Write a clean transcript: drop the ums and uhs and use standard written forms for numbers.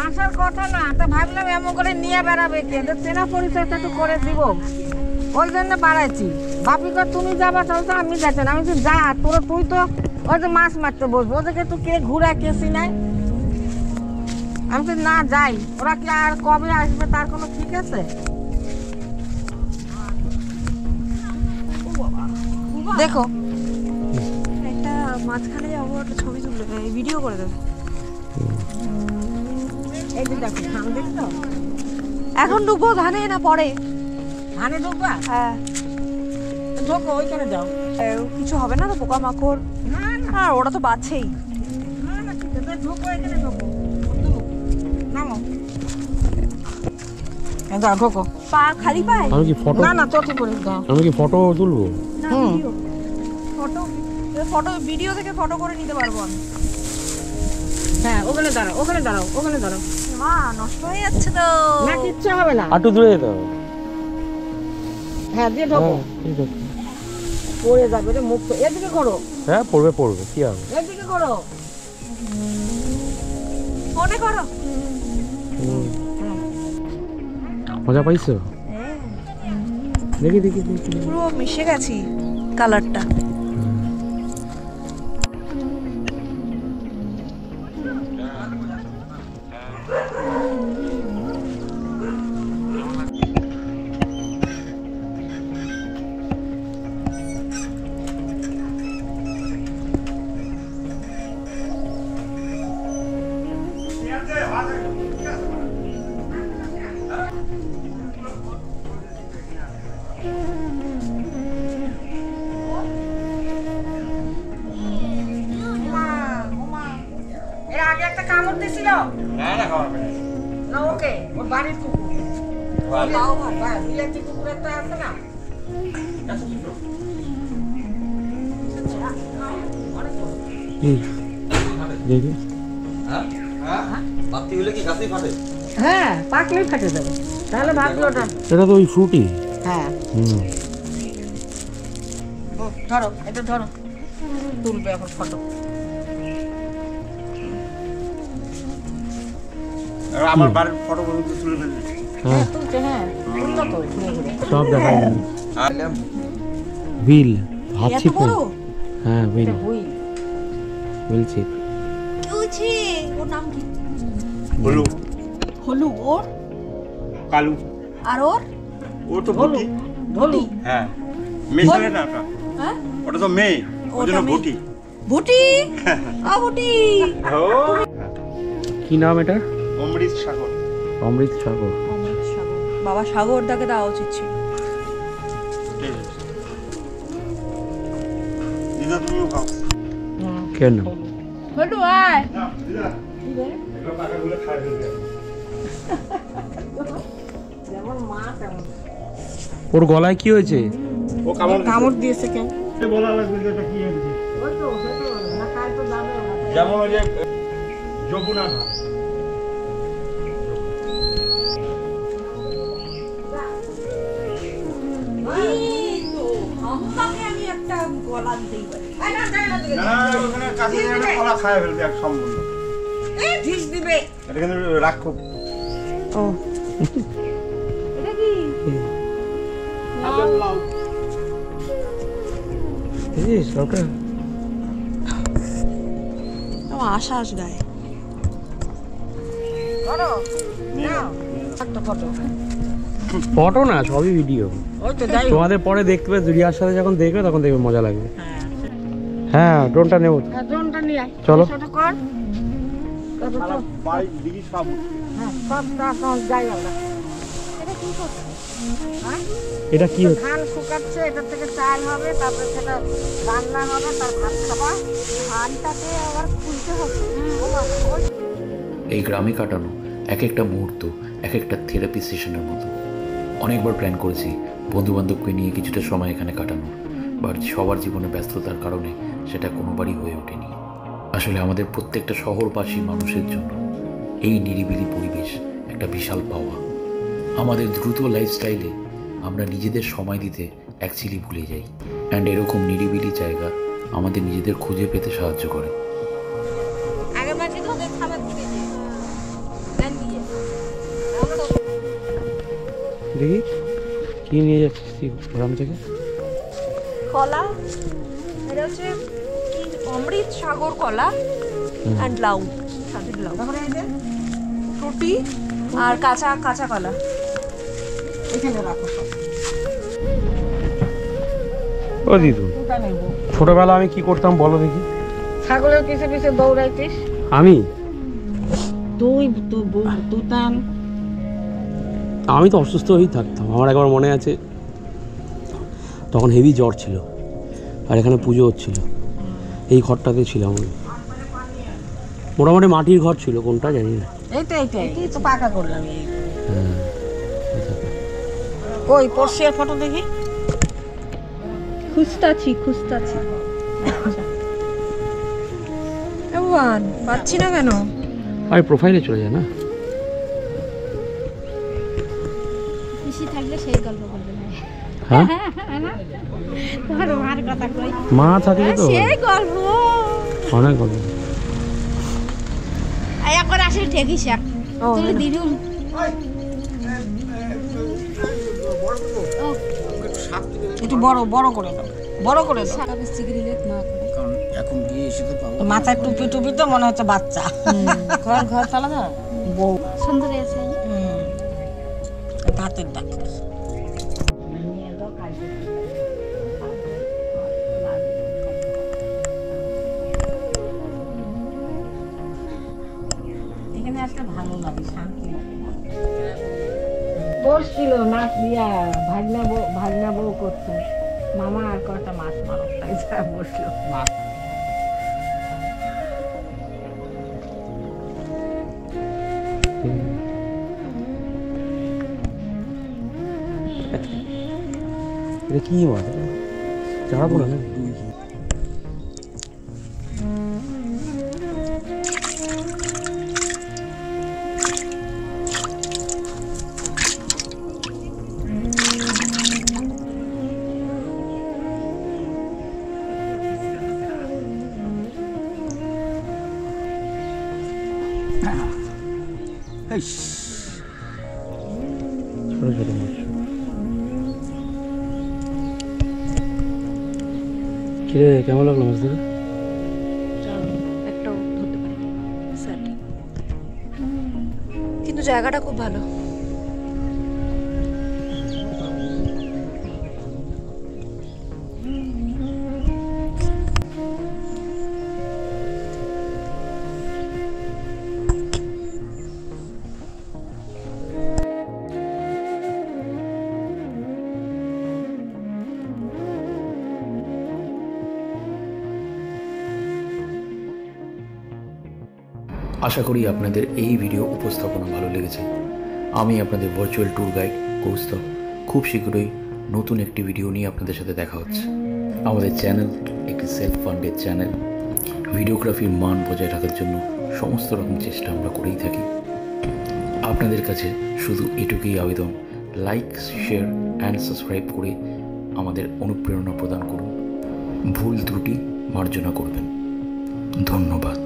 আসার কথা না, তা ভাবলাম এমন করে নিয়ে বেড়াবে কে, চেনা পরিচয়টা একটু করে দিব, ওই জন্য বাড়াইছি। ভাবি কর তুমি যাবা, তাহলে তো আমি যাচ্ছি না। আমি তো যা, তুই তো ওই যে মাছ মারতে বসবো, ওদেরকে তো কে ঘুরায় কে চিনাই। আমি তো না যাই, ওরা কি আর কবে আসবে তার কোনো ঠিক আছে? দেখো একটা মাঝখানে যাবো, একটা ছবি তুলে দেবে, ভিডিও করে দেবে। এই যে দেখো ধান দেখছো, এখন ঢুকবো ধানে না পরে? ধানে ঢুকবা? হ্যাঁ। ঢোকো, ওইখানে যাও। কিছু হবে না তো? পোকামাকড়? না না আর ওরা তো বাঁচছেই। না না, ঠিক আছে, ঢোকো, এখানে ঢোকো, নামো, দাও ঢোকো। পা খালি পায়? আমি কি ফটো, না না চটি করে দাও। আমি কি ফটো তুলবো? ফটো, ফটো ভিডিও থেকে ফটো করে নিতে পারবো আমি। হ্যাঁ ওখানে দাঁড়াও, ওখানে দাঁড়াও, ওখানে দাঁড়াও। মা নষ্ট হয়ে যাচ্ছে তো। না কিচ্ছু হবে না। একটু দূরে যেতে হবে। হ্যাঁ দিয়ে ঢোকো, ঠিক আছে। পড়ে যাবে রে, মুখ তো এদিকে করো, হ্যাঁ পড়বে পড়বে, কি হবে? এদিকে করো। মনে করো। মজা পাইছো? দেখি দেখি দেখি। পুরো মিশে গেছি কালারটা। এর আগে একটা কামড় দিছিল না, না খাওয়াবে না, ওকে ওর বাড়ির কুকুর, বিলাতি কুকুর একটা আছে না, দেখি। হ্যাঁ পাকলেই ফেটে যাবে, তাহলে ভাবলো ওটা। এটা তো ওই ফ্রুটি। হ্যাঁ ধরো, এটা ধরো, তুলবে এখন ফটো। আমার বাড়ির ফটো তুলে ফেললি? হ্যাঁ তুলছে, হ্যাঁ তুললো তো ঘুরে ঘুরে। সব দেখা যায়। বিল ভাবছি তো। হ্যাঁ বিল, হুই বলছি কি হয়েছে? ওর নাম কি? হলু, হলু। ওর? কালু। আর ওর? ওর তো ভুটি। ঢোলু। হ্যাঁ মেয়ে ছেলে না ওটা, হ্যাঁ ওটা তো মেয়ে, ওর জন্য ভুটি। ভুটি? আ ভুটি। কি নাম এটা? অমৃত সাগর। অমৃত সাগর। অমৃত সাগর। বাবা সাগর দাকে দেওয়া উচিত ছিল। দিদা তুমিও খাও। কেন? হলু আয়। যেমন মা তেমন। ওর গলায় কি হয়েছে? ও কামড় দিয়েছে কেন? বলা লাগবে যে এটা কি হয়েছে। ওই তো না, কাল তো যাবে না। যেমন ওই যে যমুনা ঘাট। আমি একটা গলা দিতেই পারি। না ওখানে কাছে একটা কলা খায় ফেলবে এক সম্পূর্ণ। ঢিস দিবে। এটা কিন্তু রাখো। ও এটা কি? বুঝিস ওটা? আমার আশ্বাস গায়ে। ধরো নাও একটা ফটো। ফটো না, সবই ভিডিও। ওই তো যাই। তোমাদের পরে দেখতে পাবে, রিয়ার সাথে যখন দেখবে তখন দেখবে মজা লাগবে। হ্যাঁ হ্যাঁ ড্রোনটা নেবো। হ্যাঁ ড্রোনটা নিয়ে আয়, চলো। ফটো কর। তারপর তো বাড়ি দিদি সব হ্যাঁ সব তার যাই আমরা। এটা কি করছে? হ্যাঁ এটা কি হচ্ছে? ধান শুকাচ্ছে, এটা থেকে চাল হবে, তারপরে সেটা রান্না হবে, তার ভাত খাবা। ধানটাকে আবার খুলতে হবে। এই গ্রামে কাটানো এক একটা মুহূর্ত এক একটা থেরাপি সেশনের মতো। অনেকবার প্ল্যান করেছি বন্ধুবান্ধবকে নিয়ে কিছুটা সময় এখানে কাটানোর, বাট সবার জীবনে ব্যস্ততার কারণে সেটা কোনোবারই হয়ে ওঠেনি। আসলে আমাদের প্রত্যেকটা শহরবাসী মানুষের জন্য এই নিরিবিলি পরিবেশ একটা বিশাল পাওয়া। আমাদের দ্রুত লাইফস্টাইলে আমরা নিজেদের সময় দিতে অ্যাকচুয়ালি ভুলে যাই, অ্যান্ড এরকম নিরিবিলি জায়গা আমাদের নিজেদের খুঁজে পেতে সাহায্য করে। আগে মাঝে ধরে খাবার দিতে দেখি কি নিয়ে যাচ্ছিস তুই গ্রাম থেকে? কলা, এটা হচ্ছে কি অমৃত সাগর কলা অ্যান্ড লাউ, স্বাদের লাউ, তারপরে এই যে রুটি আর কাঁচা কাঁচা কলা। এখানে রাখো সব। ও দিদু, ওটা নেব। ছোটবেলা আমি কি করতাম বলো দেখি? ছাগলের পিছে পিছে দৌড়াইতিস আমি তুতান। আমি তো অসুস্থ হয়েই থাকতাম। আমার একবার মনে আছে, তখন হেভি জ্বর ছিল আর এখানে পুজো হচ্ছিল, এই ঘরটাতে ছিলাম আমি। মোটামুটি মাটির ঘর ছিল, কোনটা জানি না। এইটাই তো পাকা করলাম। হ্যাঁ, কই পড়শিয়ার ফটো দেখি। খুঁজতাছি এমন পাচ্ছি না কেন? আমি প্রোফাইলে চলে যায় না। পিসি থাকলে সেই গল্প করবে না। হ্যাঁ, তোমার মার কথা কই। মা থাকলে তো সেই গল্প অনেক গল্প। আয়া করে আসে ঠেকিস এক তুই দিরুম। একটু বড় করে দাও, বড় করে দাও। সারা বেশি গিরিলেট না করে কারণ এখন গিয়ে এসে তো পাবো মাথায় টুপি তো মনে হচ্ছে বাচ্চা। ঘর চালা না বউ। সুন্দর আছে। ভাতের ডাক। এখানে আসলে ভালো লাগে, শান্তি লাগে। বসছিল মাছ দিয়া, ভাগনা বউ করছে, মামা আর কটা মাছ মারো, তাই যা বসলো। এটা কি মাছ? চারা পোনা না? ছোট ছোট মাছ। কিরে, কেমন লাগলো মাছ ধরে? একটাও ধরতে পারিনি, স্যার। কিন্তু জায়গাটা খুব ভালো। আশা করি আপনাদের এই ভিডিও উপস্থাপনা ভালো লেগেছে। আমি আপনাদের ভার্চুয়াল ট্যুর গাইড কৌস্তব। খুব শীঘ্রই নতুন একটি ভিডিও নিয়ে আপনাদের সাথে দেখা হচ্ছে। আমাদের চ্যানেল একটি সেলফ ফান্ডেড চ্যানেল। ভিডিওগ্রাফির মান বজায় রাখার জন্য সমস্ত রকম চেষ্টা আমরা করেই থাকি। আপনাদের কাছে শুধু এটুকুই আবেদন, লাইক, শেয়ার অ্যান্ড সাবস্ক্রাইব করে আমাদের অনুপ্রেরণা প্রদান করুন। ভুল ত্রুটি মার্জনা করবেন। ধন্যবাদ।